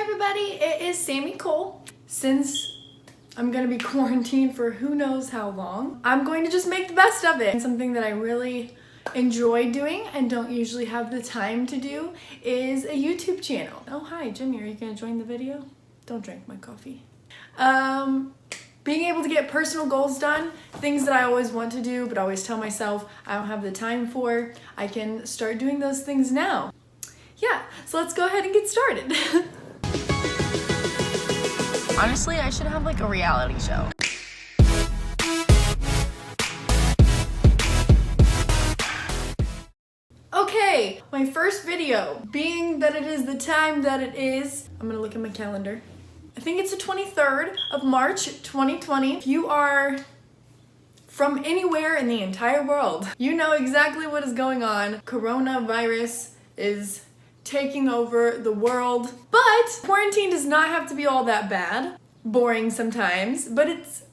everybody, it is Sammy Cole. Since I'm gonna be quarantined for who knows how long, I'm going to just make the best of it. Something that I really enjoy doing and don't usually have the time to do is a YouTube channel. Oh hi Jimmy, are you gonna join the video? Don't drink my coffee. Being able to get personal goals done, things that I always want to do but always tell myself I don't have the time for, I can start doing those things now. Yeah, so let's go ahead and get started. Honestly, I should have like a reality show. Okay, my first video, being that it is the time that it is, I'm gonna look at my calendar. I think it's the 23rd of March, 2020. If you are from anywhere in the entire world, you know exactly what is going on. Coronavirus is taking over the world, but quarantine does not have to be all that bad. Boring sometimes, but it's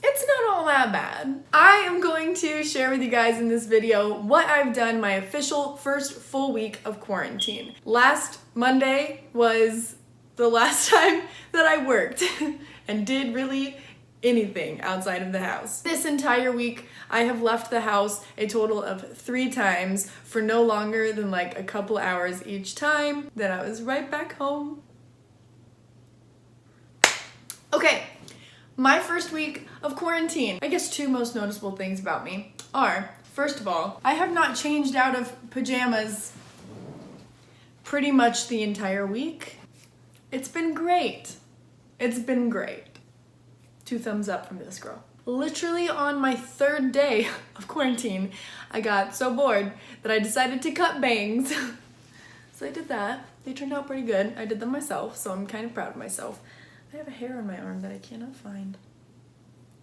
not all that bad. I am going to share with you guys in this video what I've done my official first full week of quarantine. Last Monday was the last time that I worked and did really anything outside of the house. This entire week, I have left the house a total of 3 times for no longer than like a couple hours each time. Then I was right back home. Okay, my first week of quarantine. I guess 2 most noticeable things about me are, first of all, I have not changed out of pajamas pretty much the entire week. It's been great. It's been great. 2 thumbs up from this girl. Literally on my 3rd day of quarantine, I got so bored that I decided to cut bangs. So I did that. They turned out pretty good. I did them myself, so I'm kind of proud of myself. I have a hair on my arm that I cannot find.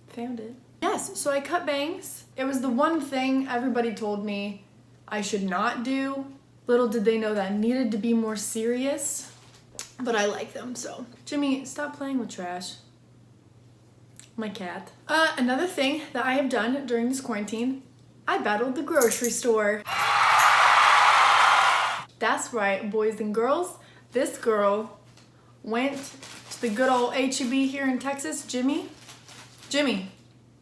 Found it. Yes, so I cut bangs. It was the one thing everybody told me I should not do. Little did they know that needed to be more serious, but I like them, so. Jimmy, stop playing with trash. My cat. Another thing that I have done during this quarantine, I battled the grocery store. That's right, boys and girls. This girl went to the good old H-E-B here in Texas. Jimmy,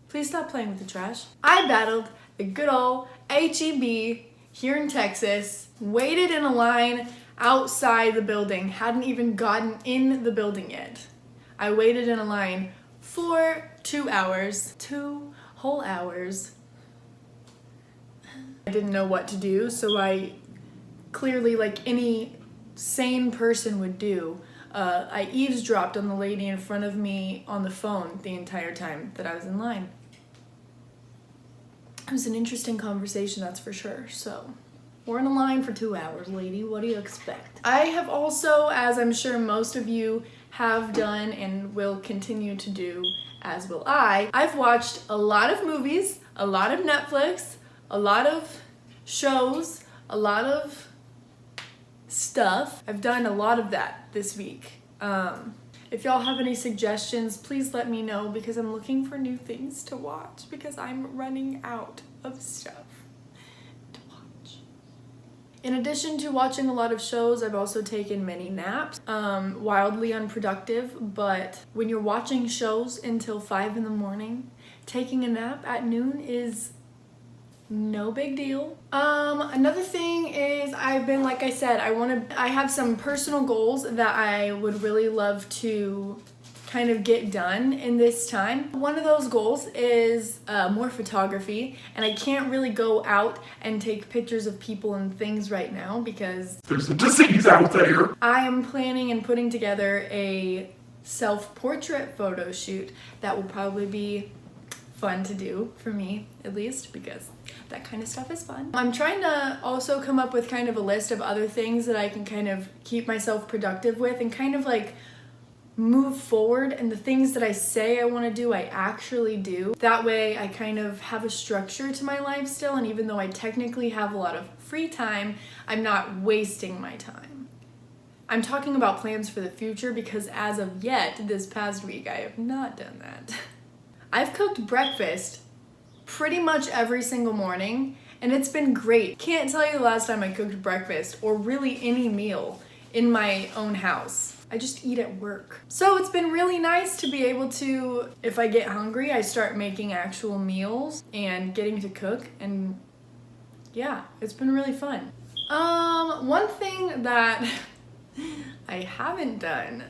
please stop playing with the trash. I battled the good old H-E-B here in Texas, waited in a line outside the building, hadn't even gotten in the building yet. I waited in a line for 2 hours, 2 whole hours. I didn't know what to do, so I clearly, like any sane person would do, I eavesdropped on the lady in front of me on the phone the entire time that I was in line. It was an interesting conversation, that's for sure, so. We're in a line for 2 hours, lady. What do you expect? I have also, as I'm sure most of you have done and will continue to do, as will I've watched a lot of movies, a lot of Netflix, a lot of shows, a lot of stuff. I've done a lot of that this week. If y'all have any suggestions, please let me know because I'm looking for new things to watch because I'm running out of stuff. In addition to watching a lot of shows, I've also taken many naps. Wildly unproductive, but when you're watching shows until 5 in the morning, taking a nap at noon is no big deal. Another thing is I've been, like I said, I have some personal goals that I would really love to kind of get done in this time. One of those goals is more photography, and I can't really go out and take pictures of people and things right now because there's a disease out there. I am planning and putting together a self-portrait photo shoot that will probably be fun to do for me, at least, because that kind of stuff is fun. I'm trying to also come up with kind of a list of other things that I can kind of keep myself productive with and kind of like move forward, and the things that I say I want to do, I actually do. That way I kind of have a structure to my life still, and even though I technically have a lot of free time, I'm not wasting my time. I'm talking about plans for the future because as of yet, this past week, I have not done that. I've cooked breakfast pretty much every single morning, and it's been great. Can't tell you the last time I cooked breakfast, or really any meal, in my own house. I just eat at work. So it's been really nice to be able to, if I get hungry, I start making actual meals and getting to cook, and yeah, it's been really fun. One thing that I haven't done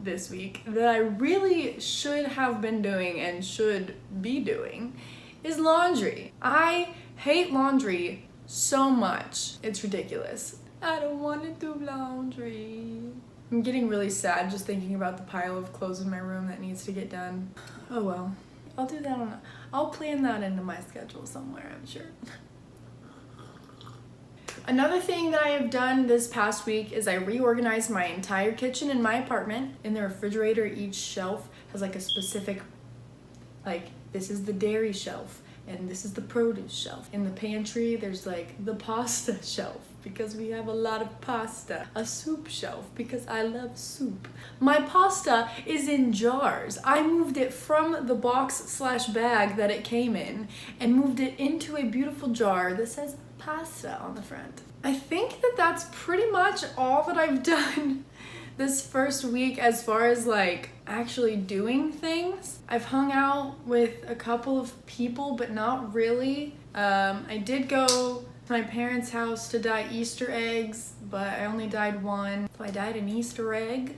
this week that I really should have been doing and should be doing is laundry. I hate laundry so much. It's ridiculous. I don't want to do laundry. I'm getting really sad just thinking about the pile of clothes in my room that needs to get done. Oh well, I'll do that I'll plan that into my schedule somewhere, I'm sure. Another thing that I have done this past week is I reorganized my entire kitchen in my apartment. In the refrigerator, each shelf has like a specific, like this is the dairy shelf and this is the produce shelf. In the pantry, there's like the pasta shelf because we have a lot of pasta. A soup shelf because I love soup. My pasta is in jars. I moved it from the box/bag that it came in and moved it into a beautiful jar that says pasta on the front. I think that that's pretty much all that I've done this first week as far as like actually doing things. I've hung out with a couple of people, but not really. I did go to my parents' house to dye Easter eggs, but I only dyed one. So I dyed an Easter egg.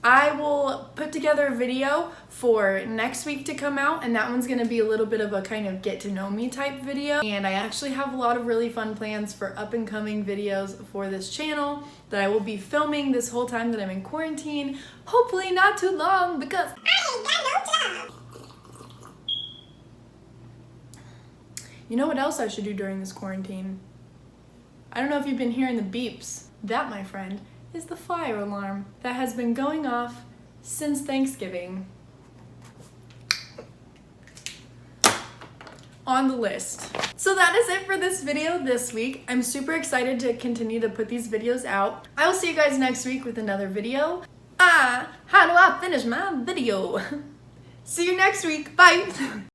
I will put together a video for next week to come out, and that one's gonna be a little bit of a kind of get to know me type video. And I actually have a lot of really fun plans for up and coming videos for this channel that I will be filming this whole time that I'm in quarantine. Hopefully not too long because I ain't got no job. You know what else I should do during this quarantine? I don't know if you've been hearing the beeps. That, my friend, is the fire alarm that has been going off since Thanksgiving. On the list. So that is it for this video this week. I'm super excited to continue to put these videos out. I will see you guys next week with another video. How do I finish my video? See you next week. Bye.